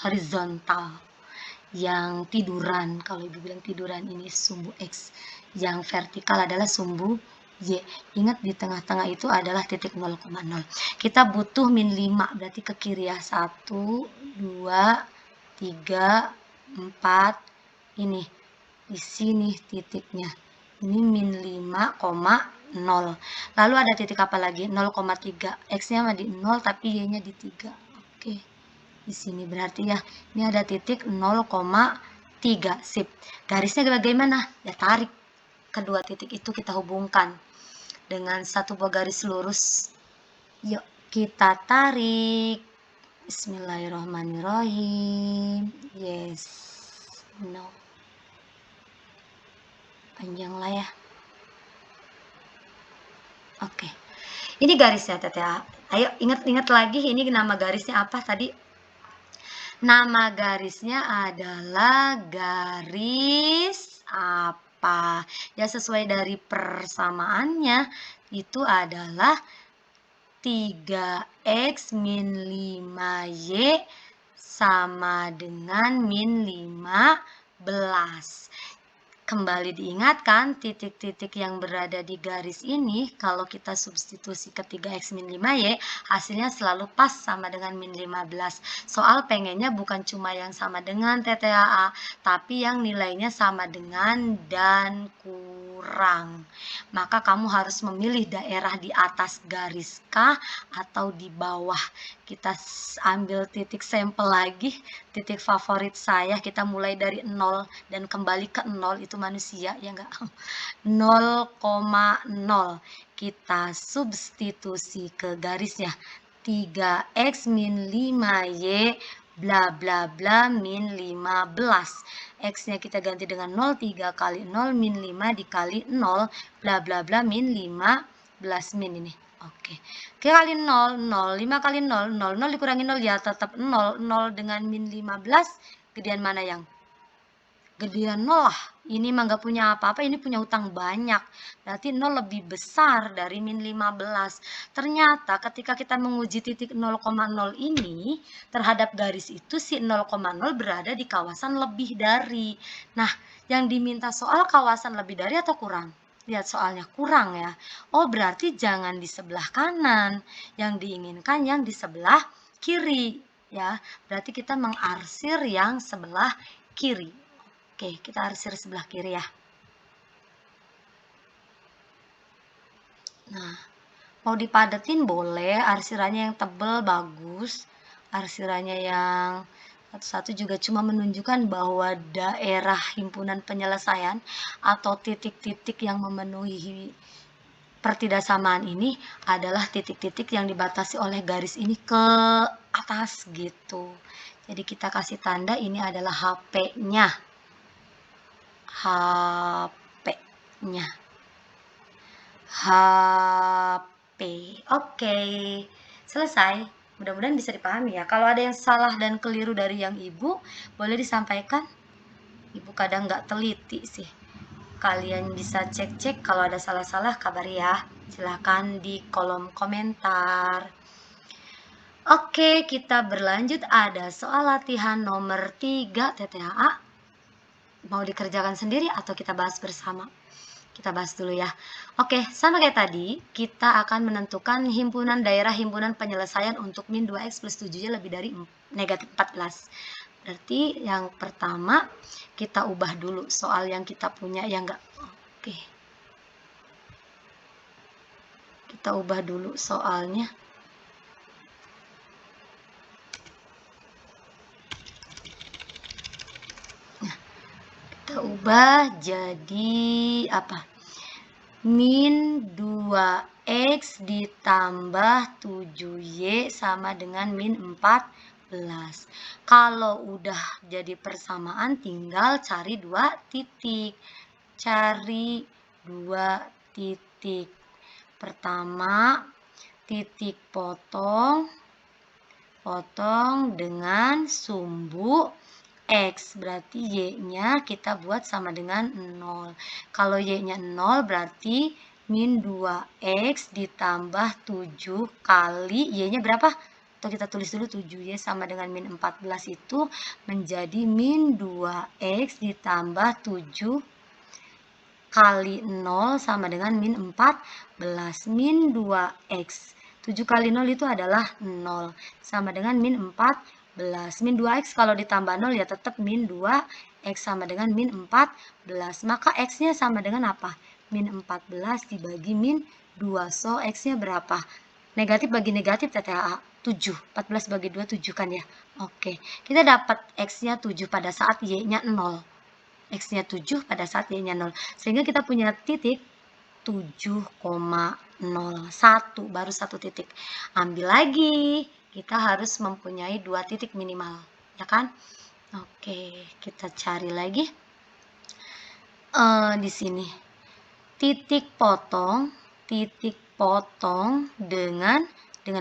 horizontal, yang tiduran. Kalau Ibu bilang tiduran, ini sumbu X. Yang vertikal adalah sumbu Y. Ingat di tengah-tengah itu adalah titik 0,0. Kita butuh min 5, berarti ke kiri ya. 1, 2, 3, 4. Ini, di sini titiknya. Ini min 5,0. Lalu ada titik apa lagi? 0,3. X-nya di 0 tapi Y-nya di 3. Oke. Di sini berarti ya, ini ada titik 0,3. Sip. Garisnya bagaimana? Ya tarik. Kedua titik itu kita hubungkan dengan satu buah garis lurus. Yuk, kita tarik. Bismillahirrahmanirrahim. Yes. No. Panjang lah ya. Oke. Ini garisnya, Teteh. Ayo ingat-ingat lagi, ini nama garisnya apa tadi? Nama garisnya adalah garis apa? Ya, sesuai dari persamaannya, itu adalah 3X min 5Y sama dengan min 15. Kembali diingatkan, titik-titik yang berada di garis ini, kalau kita substitusi ke 3X min 5Y, hasilnya selalu pas sama dengan min 15. Soal pengennya bukan cuma yang sama dengan TTAA, tapi yang nilainya sama dengan dan kurang. Maka kamu harus memilih daerah di atas garis K atau di bawah. Kita ambil titik sampel lagi, titik favorit saya, kita mulai dari 0 dan kembali ke 0, itu manusia ya enggak? 0,0 kita substitusi ke garisnya, 3X min 5Y bla bla bla min 15. X-nya kita ganti dengan 0, 3 kali 0 min 5 dikali 0 bla bla bla min 15 min ini. Oke. Kali 0, 0, 5 kali 0, 0, 0 dikurangi 0 ya tetap 0, 0 dengan min 15, gedean mana yang? Gedean 0 lah. Ini mah nggak punya apa-apa, ini punya utang banyak. Berarti 0 lebih besar dari min 15. Ternyata ketika kita menguji titik 0,0 ini terhadap garis itu, si 0,0 berada di kawasan lebih dari. Nah, yang diminta soal kawasan lebih dari atau kurang? Lihat soalnya kurang ya. Oh, berarti jangan di sebelah kanan. Yang diinginkan yang di sebelah kiri. ya. Berarti kita mengarsir yang sebelah kiri. Oke, kita arsir sebelah kiri ya. Nah, mau dipadetin boleh, arsirannya yang tebel bagus. Arsirannya yang satu-satu juga cuma menunjukkan bahwa daerah himpunan penyelesaian atau titik-titik yang memenuhi pertidaksamaan ini adalah titik-titik yang dibatasi oleh garis ini ke atas gitu. Jadi kita kasih tanda ini adalah HP-nya. HP-nya. HP. Oke. Selesai. Mudah-mudahan bisa dipahami ya. Kalau ada yang salah dan keliru dari yang Ibu, boleh disampaikan. Ibu kadang nggak teliti sih. Kalian bisa cek-cek, kalau ada salah-salah kabari ya. Silahkan di kolom komentar. Oke, kita berlanjut. Ada soal latihan nomor 3 TTHA. Mau dikerjakan sendiri atau kita bahas bersama? Kita bahas dulu ya. Oke, sama kayak tadi, kita akan menentukan himpunan daerah himpunan penyelesaian untuk min 2x plus 7y lebih dari negatif 14. Berarti yang pertama kita ubah dulu soal yang kita punya ya enggak. Oke. Kita ubah dulu soalnya. Nah, kita ubah jadi apa? Min 2x ditambah 7y sama dengan min 14. Kalau udah jadi persamaan tinggal cari 2 titik. Cari 2 titik. Pertama, titik potong dengan sumbu X, berarti Y-nya kita buat sama dengan 0. Kalau Y-nya 0 berarti min 2X ditambah 7 kali Y-nya berapa? Atau kita tulis dulu 7Y sama dengan min 14 itu menjadi min 2X ditambah 7 kali 0 sama dengan min 14. Min 2X. 7 kali 0 itu adalah 0. Sama dengan min 14. Min 2X kalau ditambah 0 ya tetap min 2X sama dengan min 14. Maka X-nya sama dengan apa? Min 14 dibagi min 2. So, X-nya berapa? Negatif bagi negatif TTHA 7. 14 bagi 2, 7 kan ya? Oke. Kita dapat X-nya 7 pada saat Y-nya 0. X-nya 7 pada saat Y-nya 0. Sehingga kita punya titik 7,01. Baru satu titik. Ambil lagi. Kita harus mempunyai 2 titik minimal. Ya kan? Oke. Kita cari lagi. Di sini. Titik potong dengan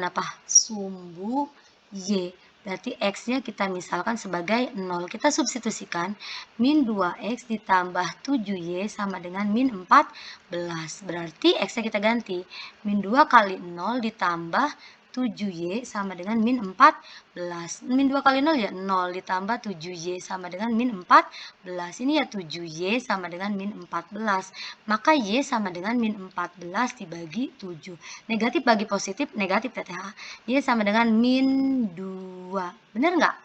apa? Sumbu Y. Berarti X-nya kita misalkan sebagai 0. Kita substitusikan min 2X ditambah 7Y sama dengan min 14. Berarti X-nya kita ganti. Min 2 kali 0 ditambah 7Y sama dengan min 14. Min 2 kali 0 ya 0 ditambah 7Y sama dengan min 14. Ini ya 7Y sama dengan min 14. Maka Y sama dengan min 14 dibagi 7. Negatif bagi positif, negatif TTH. Y sama dengan min 2. Bener nggak?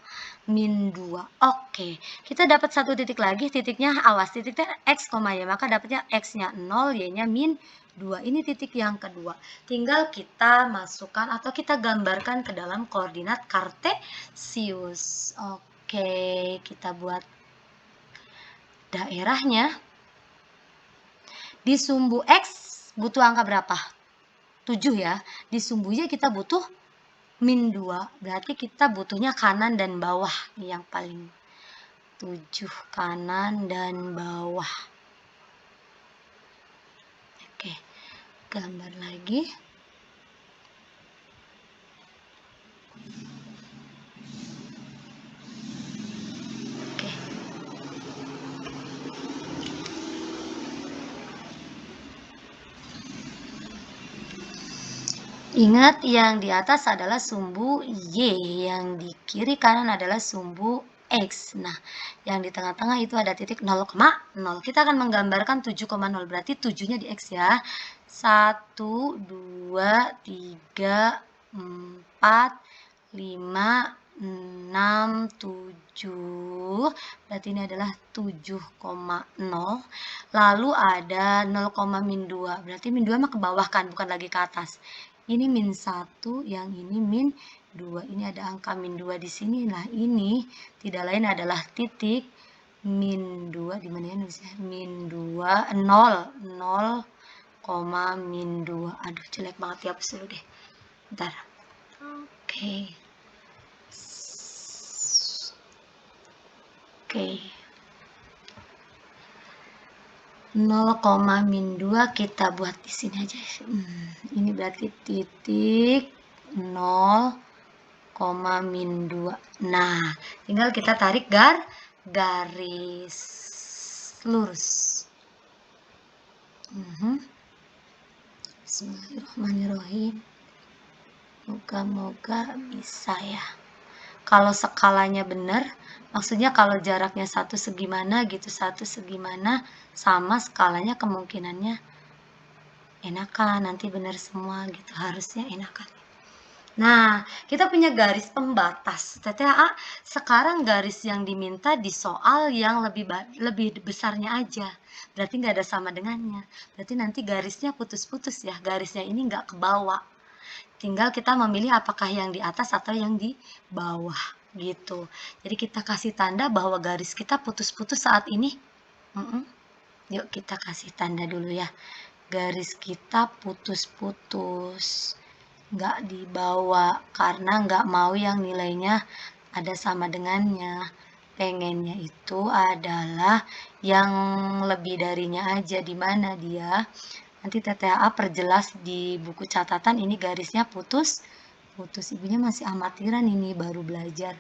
Min 2. Oke. Kita dapat satu titik lagi. Titiknya awas. Titiknya X, Y. Maka dapatnya X-nya 0, Y-nya min 2. Ini titik yang kedua. Tinggal kita masukkan atau kita gambarkan ke dalam koordinat kartesius. Oke, kita buat daerahnya. Di sumbu X butuh angka berapa? 7 ya. Di sumbu Y kita butuh min 2. Berarti kita butuhnya kanan dan bawah. Ini yang paling 7 kanan dan bawah. Oke. Gambar lagi. Oke. Ingat yang di atas adalah sumbu Y, yang di kiri kanan adalah sumbu X. Nah, yang di tengah-tengah itu ada titik 0,0. Kita akan menggambarkan 7,0. Berarti 7-nya di X ya. 1, 2, 3, 4, 5, 6, 7, berarti ini adalah 7,0. Lalu ada 0, min 2, berarti min 2 mah ke bawah kan, bukan lagi ke atas. Ini min 1, yang ini min 2. Ini ada angka min 2 di sini. Nah, ini tidak lain adalah titik min 2. Di mana ya nulisnya? Min 2, 0, 0, min 2. Aduh, jelek banget ya, hapus dulu deh. Bentar. Oke. Oke. 0, min 2 kita buat di sini aja. Ini berarti titik 0, min 2. Nah, tinggal kita tarik garis lurus. Bismillahirrahmanirrahim. Moga-moga bisa ya. Kalau skalanya benar, maksudnya kalau jaraknya satu segimana gitu, satu segimana, sama skalanya kemungkinannya enakan, nanti benar semua gitu, harusnya enakan. Nah, kita punya garis pembatas. TTA, sekarang garis yang diminta di soal yang lebih besarnya aja. Berarti nggak ada sama dengannya. Berarti nanti garisnya putus-putus ya. Garisnya ini nggak ke bawah. Tinggal kita memilih apakah yang di atas atau yang di bawah gitu. Jadi kita kasih tanda bahwa garis kita putus-putus saat ini. Yuk kita kasih tanda dulu ya. Garis kita putus-putus. Nggak dibawa karena nggak mau yang nilainya ada sama dengannya. Pengennya itu adalah yang lebih darinya aja. Di mana dia? Nanti TTA perjelas di buku catatan ini garisnya putus. Ibunya masih amatiran ini, baru belajar.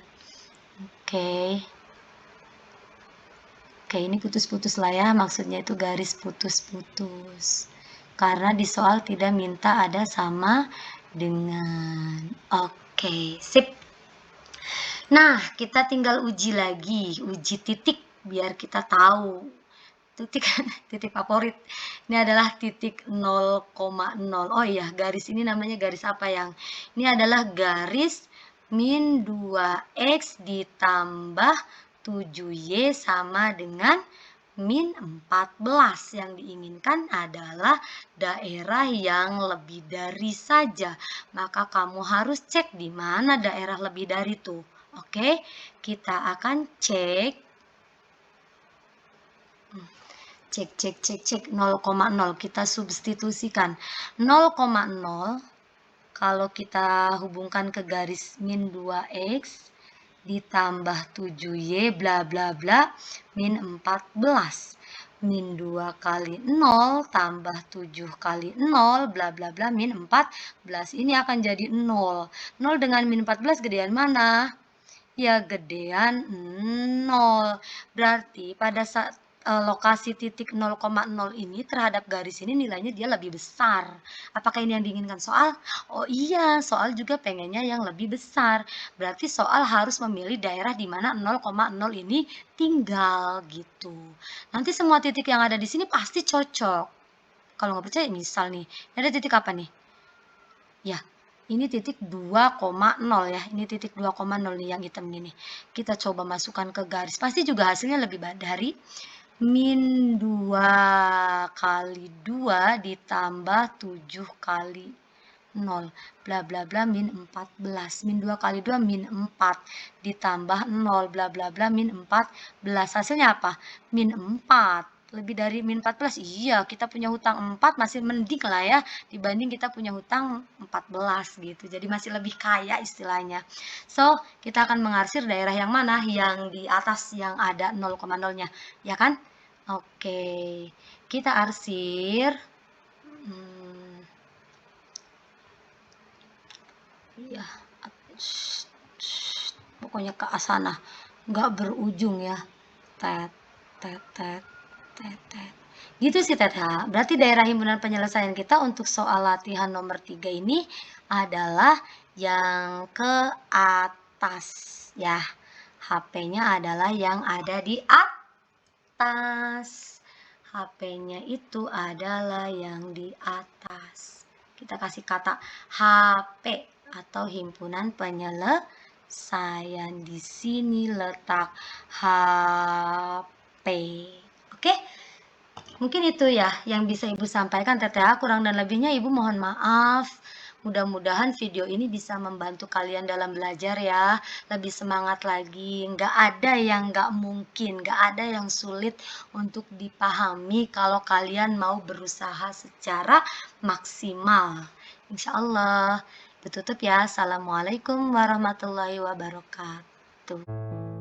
Oke, ini putus-putus lah ya, maksudnya itu garis putus-putus. Karena di soal tidak minta ada sama dengan. Oke, sip. Nah, kita tinggal uji lagi, uji titik biar kita tahu. Titik favorit. Ini adalah titik 0,0. Oh iya, garis ini namanya garis apa yang? Ini adalah garis min 2x ditambah 7y sama dengan min 14. Yang diinginkan adalah daerah yang lebih dari saja. Maka kamu harus cek di mana daerah lebih dari tuh. Oke, kita akan cek 0,0 kita substitusikan 0,0 kalau kita hubungkan ke garis min 2x ditambah 7y bla bla bla min 14 min 2 kali 0 tambah 7 kali 0 bla bla bla min 14 ini akan jadi 0 dengan min 14 gedean mana? Ya gedean 0 berarti pada saat lokasi titik 0,0 ini terhadap garis ini nilainya dia lebih besar. Apakah ini yang diinginkan soal? Oh iya, soal juga pengennya yang lebih besar. Berarti soal harus memilih daerah di mana 0,0 ini tinggal gitu. Nanti semua titik yang ada di sini pasti cocok. Kalau nggak percaya misal nih, ada titik apa nih? Ya, ini titik 2,0 ya. Ini titik 2,0 nih yang hitam ini. Kita coba masukkan ke garis. Pasti juga hasilnya lebih dari min 2 kali 2 ditambah 7 kali 0 bla bla bla min 14 min 2 kali 2 min 4 ditambah 0 bla bla bla min 14 hasilnya apa? Min 4 lebih dari min 14 iya kita punya hutang 4 masih mending lah ya dibanding kita punya hutang 14 gitu jadi masih lebih kaya istilahnya so kita akan mengarsir daerah yang mana yang di atas yang ada 0,0 nya ya kan oke kita arsir ya pokoknya ke sana nggak berujung ya tet tet tet tet tet gitu sih Tetha. Berarti daerah himpunan penyelesaian kita untuk soal latihan nomor 3 ini adalah yang ke atas ya. HP-nya adalah yang ada di atas. HP-nya itu adalah yang di atas. Kita kasih kata HP. atau himpunan penyelesaian. Di sini letak HP. Oke? Mungkin itu ya yang bisa Ibu sampaikan TTA, kurang dan lebihnya Ibu mohon maaf. Mudah-mudahan video ini bisa membantu kalian dalam belajar ya, lebih semangat lagi. Nggak ada yang nggak mungkin, nggak ada yang sulit untuk dipahami kalau kalian mau berusaha secara maksimal. Insya Allah. Tutup ya. Assalamualaikum warahmatullahi wabarakatuh.